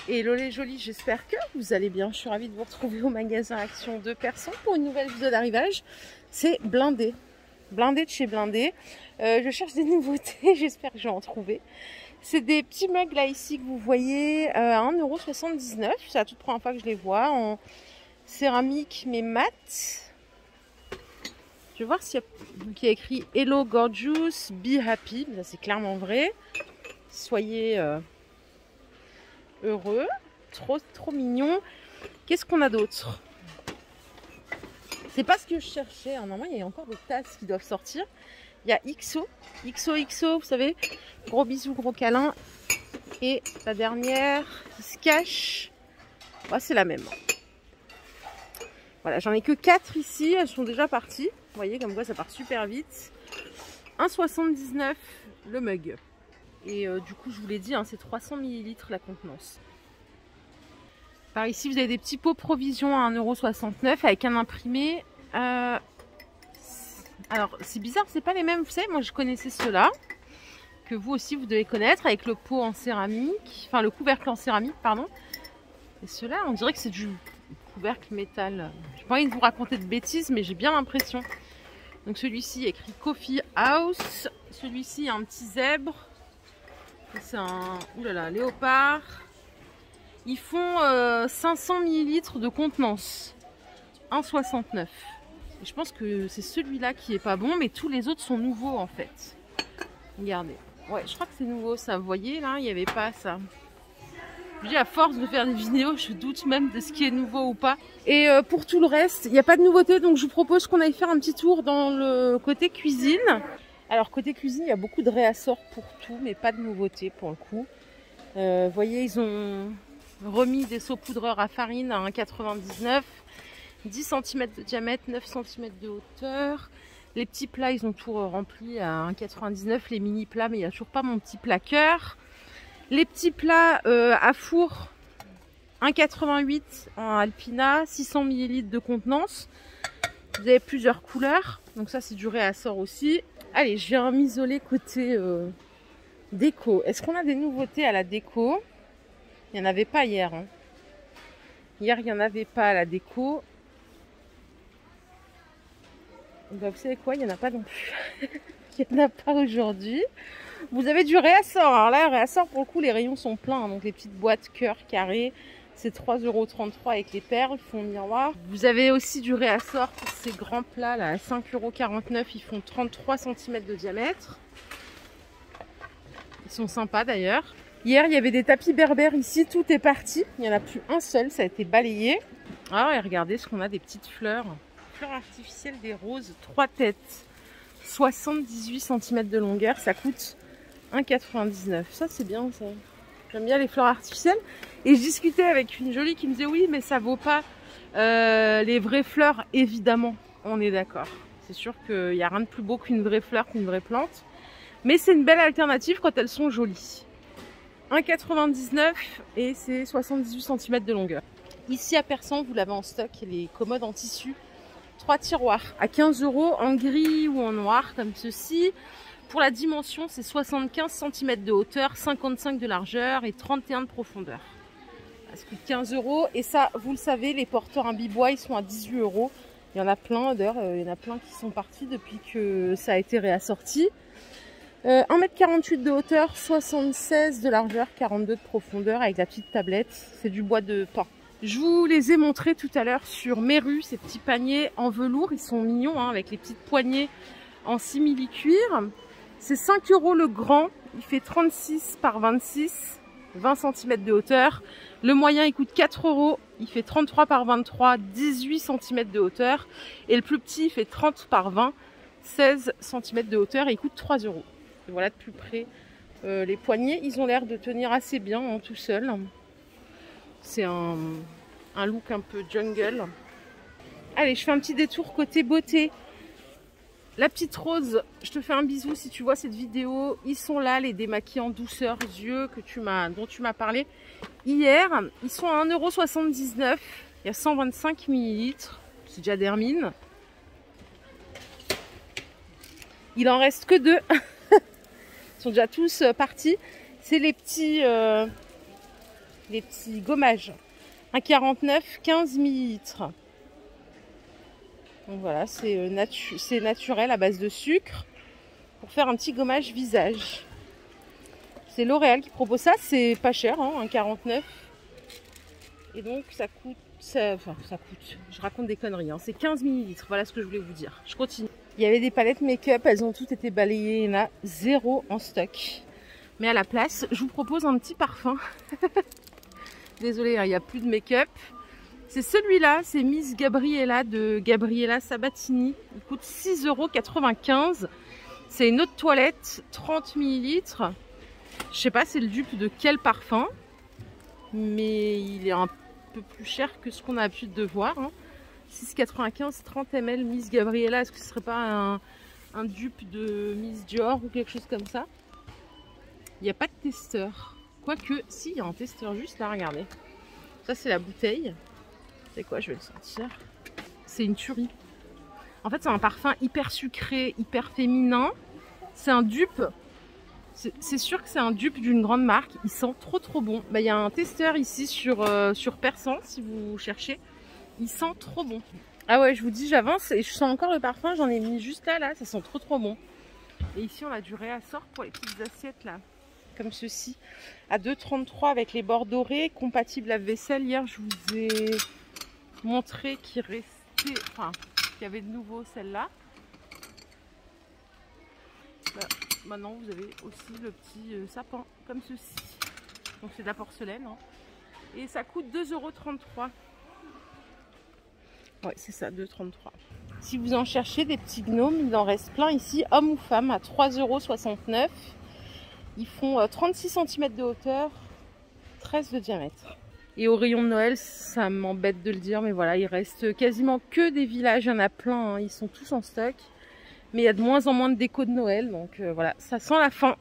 Hello les jolis, j'espère que vous allez bien. Je suis ravie de vous retrouver au magasin Action de Persan pour une nouvelle vidéo d'arrivage. C'est blindé. Blindé de chez Blindé. Je cherche des nouveautés, j'espère que je vais en trouver. C'est des petits mugs là ici que vous voyez à 1,79 €. C'est la toute première fois que je les vois en céramique mais mat. Je vais voir s'il y a écrit Hello Gorgeous, Be Happy. Ça c'est clairement vrai. Soyez heureux. Trop mignon. Qu'est-ce qu'on a d'autre? C'est pas ce que je cherchais. Normalement, il y a encore des tasses qui doivent sortir. Il y a XO, vous savez. Gros bisous, gros câlins. Et la dernière qui se cache. Ouais, c'est la même. Voilà, j'en ai que 4 ici. Elles sont déjà parties. Vous voyez, comme quoi ça part super vite. 1,79 € le mug. Et du coup, je vous l'ai dit, hein, c'est 300 ml la contenance. Par ici, vous avez des petits pots provisions à 1,69 € avec un imprimé. Alors, c'est bizarre, c'est pas les mêmes. Vous savez, moi, je connaissais ceux-là, que vous aussi, vous devez connaître, avec le pot en céramique. Enfin, le couvercle en céramique, pardon. Et ceux-là, on dirait que c'est du couvercle métal. J'ai pas envie de vous raconter de bêtises, mais j'ai bien l'impression. Donc, celui-ci, écrit Coffee House. Celui-ci, un petit zèbre. C'est un oulala, léopard. Ils font 500 ml de contenance. 1,69 €. Et je pense que c'est celui-là qui est pas bon, mais tous les autres sont nouveaux en fait. Regardez. Ouais, je crois que c'est nouveau ça. Vous voyez là, il n'y avait pas ça. Je dis à force de faire des vidéos, je doute même de ce qui est nouveau ou pas. Et pour tout le reste, il n'y a pas de nouveauté. Donc je vous propose qu'on aille faire un petit tour dans le côté cuisine. Alors côté cuisine, il y a beaucoup de réassorts pour tout, mais pas de nouveauté pour le coup. Vous voyez, ils ont remis des saupoudreurs à farine à 1,99 €. 10 cm de diamètre, 9 cm de hauteur. Les petits plats, ils ont tout rempli à 1,99 €. Les mini plats, mais il n'y a toujours pas mon petit plaqueur. Les petits plats à four, 1,88 € en Alpina, 600 ml de contenance. Vous avez plusieurs couleurs, donc ça c'est du réassort aussi. Allez, je viens m'isoler côté déco. Est-ce qu'on a des nouveautés à la déco? Il n'y en avait pas hier. Hein. Hier, il n'y en avait pas à la déco. Bah, vous savez quoi? Il n'y en a pas non plus. Il n'y en a pas aujourd'hui. Vous avez du réassort. Alors là, réassort, pour le coup, les rayons sont pleins. Donc les petites boîtes cœur carré, c'est 3,33 € avec les perles, fond miroir. Vous avez aussi du réassort pour ces grands plats là, à 5,49 €. Ils font 33 cm de diamètre. Ils sont sympas d'ailleurs. Hier, il y avait des tapis berbères ici. Tout est parti. Il n'y en a plus un seul. Ça a été balayé. Ah, et regardez ce qu'on a, des petites fleurs. Fleurs artificielles, des roses, 3 têtes. 78 cm de longueur. Ça coûte 1,99 €. Ça, c'est bien, ça. J'aime bien les fleurs artificielles. Et je discutais avec une jolie qui me disait oui, mais ça vaut pas les vraies fleurs, évidemment. On est d'accord. C'est sûr qu'il n'y a rien de plus beau qu'une vraie fleur, qu'une vraie plante. Mais c'est une belle alternative quand elles sont jolies. 1,99 € et c'est 78 cm de longueur. Ici à Persan, vous l'avez en stock, les commodes en tissu. 3 tiroirs à 15 € en gris ou en noir comme ceci. Pour la dimension, c'est 75 cm de hauteur, 55 de largeur et 31 de profondeur. Ça coûte 15 € et ça, vous le savez, les porteurs imbibois, ils sont à 18 €. Il y en a plein, d'ailleurs, il y en a plein qui sont partis depuis que ça a été réassorti. 1,48 m de hauteur, 76 de largeur, 42 de profondeur avec la petite tablette. C'est du bois de pin. Je vous les ai montrés tout à l'heure sur Meru, ces petits paniers en velours. Ils sont mignons hein, avec les petites poignées en simili-cuir. C'est 5 € le grand. Il fait 36 par 26, 20 cm de hauteur. Le moyen, il coûte 4 €. Il fait 33 par 23, 18 cm de hauteur. Et le plus petit, il fait 30 par 20, 16 cm de hauteur. Et il coûte 3 €. Et voilà de plus près les poignets, ils ont l'air de tenir assez bien hein, tout seuls. C'est un look un peu jungle. Allez, je fais un petit détour côté beauté. La petite Rose, je te fais un bisou si tu vois cette vidéo. Ils sont là, les démaquillants douceur yeux dont tu m'as parlé hier. Ils sont à 1,79 €. Il y a 125 ml. C'est déjà d'Hermine. Il en reste que 2. Ils sont déjà tous partis. C'est les petits les petits gommages. 1,49, 15 millilitres. Donc voilà, c'est naturel à base de sucre pour faire un petit gommage visage. C'est L'Oréal qui propose ça, c'est pas cher, hein, 1,49. Et donc ça coûte, ça coûte, je raconte des conneries, hein, c'est 15 millilitres, voilà ce que je voulais vous dire. Je continue. Il y avait des palettes make-up, elles ont toutes été balayées, il y en a 0 en stock. Mais à la place, je vous propose un petit parfum. Désolée, hein, il n'y a plus de make-up. C'est celui-là, c'est Miss Gabriella de Gabriella Sabatini. Il coûte 6,95 €. C'est une eau de toilette, 30 millilitres. Je sais pas c'est le dupe de quel parfum, mais il est un peu plus cher que ce qu'on a l'habitude de voir. Hein. 6,95 30 ml Miss Gabriella. Est-ce que ce serait pas un dupe de Miss Dior ou quelque chose comme ça? Il n'y a pas de testeur. Quoique, si, il y a un testeur juste là, regardez. Ça, c'est la bouteille. C'est quoi? Je vais le sentir. C'est une tuerie. En fait, c'est un parfum hyper sucré, hyper féminin. C'est un dupe. C'est sûr que c'est un dupe d'une grande marque. Il sent trop bon. Bah, il y a un testeur ici sur Persan, si vous cherchez. Il sent trop bon. Ah ouais, je vous dis, j'avance et je sens encore le parfum. J'en ai mis juste là. Ça sent trop bon. Et ici, on a du réassort pour les petites assiettes là. Comme ceci. À 2,33 avec les bords dorés. Compatible lave-vaisselle. Hier, je vous ai montré qu'il restait... Enfin, qu'il y avait de nouveau celle-là. Là, maintenant, vous avez aussi le petit sapin. Comme ceci. Donc, c'est de la porcelaine. Hein. Et ça coûte 2,33 €. Ouais, c'est ça, 2,33 €. Si vous en cherchez des petits gnomes, il en reste plein ici, hommes ou femmes, à 3,69 €. Ils font 36 cm de hauteur, 13 de diamètre. Et au rayon de Noël, ça m'embête de le dire, mais voilà, il reste quasiment que des villages, il y en a plein, hein, ils sont tous en stock. Mais il y a de moins en moins de déco de Noël, donc voilà, ça sent la fin.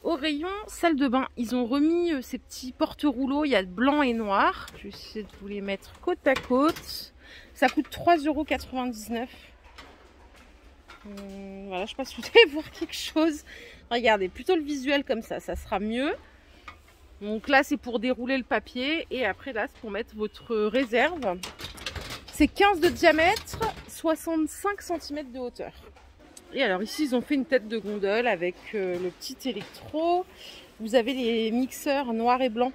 Au rayon salle de bain, ils ont remis ces petits porte-rouleaux, il y a blanc et noir. Je vais essayer de vous les mettre côte à côte. Ça coûte 3,99 €. Voilà, je sais pas si vous allez voir quelque chose. Regardez, plutôt le visuel comme ça sera mieux. Donc là, c'est pour dérouler le papier. Et après, là, c'est pour mettre votre réserve. C'est 15 de diamètre, 65 cm de hauteur. Et alors ici, ils ont fait une tête de gondole avec le petit électro. Vous avez les mixeurs noir et blanc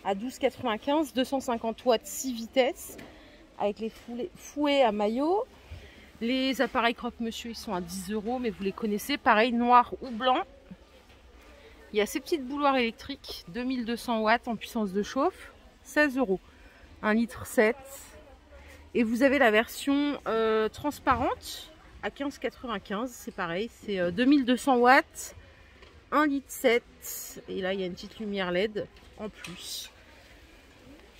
à 12,95, 250 watts, 6 vitesses. Avec les fouets à maillot. Les appareils croque-monsieur, ils sont à 10 €, mais vous les connaissez. Pareil, noir ou blanc. Il y a ces petites bouilloires électriques, 2200 watts en puissance de chauffe, 16 €. 1,7 litre. Et vous avez la version transparente à 15,95 €. C'est pareil, c'est 2200 watts, 1,7 litre. Et là, il y a une petite lumière LED en plus.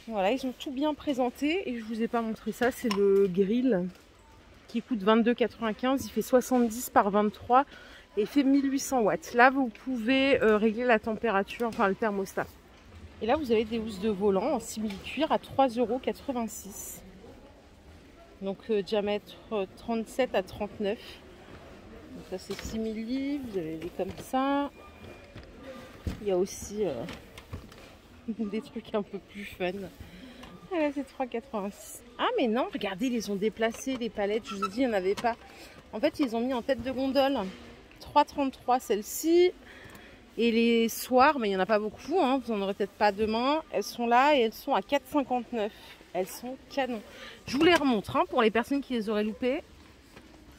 Voilà, ils ont tout bien présenté. Et je vous ai pas montré ça, c'est le grill qui coûte 22,95 €. Il fait 70 par 23 et il fait 1800 watts. Là, vous pouvez régler la température, enfin le thermostat. Et là, vous avez des housses de volant en simili-cuir à 3,86 €. Donc, diamètre 37 à 39. Donc, ça, c'est simili. Vous avez des comme ça. Il y a aussi des trucs un peu plus fun. Ah là, c'est 3,86 €. Ah, mais non, regardez, ils les ont déplacés, les palettes. Je vous ai dit, il n'y en avait pas. En fait, ils ont mis en tête de gondole 3,33 € celle-ci. Et les soirs, mais il n'y en a pas beaucoup, hein, vous n'en aurez peut-être pas demain. Elles sont là et elles sont à 4,59 €. Elles sont canon. Je vous les remontre hein, pour les personnes qui les auraient loupées.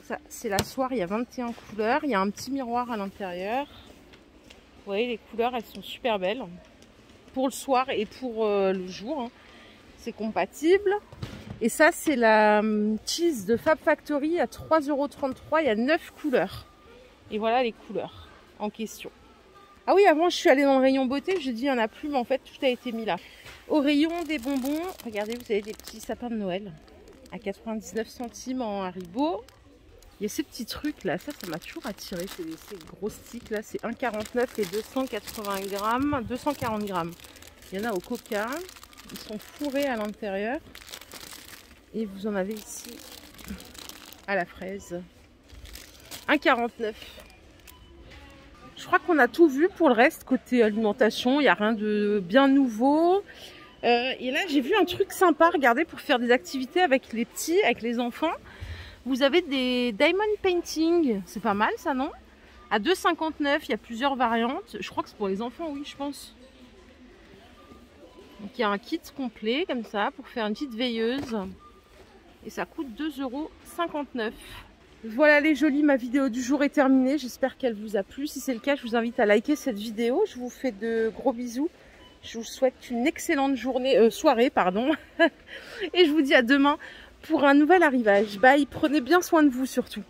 Ça, c'est la soirée, il y a 21 couleurs. Il y a un petit miroir à l'intérieur. Vous voyez, les couleurs, elles sont super belles. Pour le soir et pour le jour. Hein. C'est compatible. Et ça, c'est la cheese de Fab Factory à 3,33 €. Il y a 9 couleurs. Et voilà les couleurs en question. Ah oui, avant, je suis allée dans le rayon beauté. J'ai dit, il n'y en a plus, mais en fait, tout a été mis là. Au rayon des bonbons, regardez, vous avez des petits sapins de Noël à 99 centimes en Haribo. Il y a ces petits trucs là, ça m'a toujours attiré, ces gros sticks là, c'est 1,49 € et 280 grammes, 240 grammes. Il y en a au coca, ils sont fourrés à l'intérieur. Et vous en avez ici à la fraise. 1,49 €. Je crois qu'on a tout vu pour le reste. Côté alimentation, il n'y a rien de bien nouveau. Et là, j'ai vu un truc sympa, regardez, pour faire des activités avec les petits, avec les enfants. Vous avez des diamond painting. C'est pas mal ça, non? À 2,59 €, il y a plusieurs variantes. Je crois que c'est pour les enfants, oui, je pense. Donc il y a un kit complet comme ça pour faire une petite veilleuse. Et ça coûte 2,59 €. Voilà les jolis, ma vidéo du jour est terminée. J'espère qu'elle vous a plu. Si c'est le cas, je vous invite à liker cette vidéo. Je vous fais de gros bisous. Je vous souhaite une excellente soirée, pardon. Et je vous dis à demain pour un nouvel arrivage. Bye, prenez bien soin de vous surtout.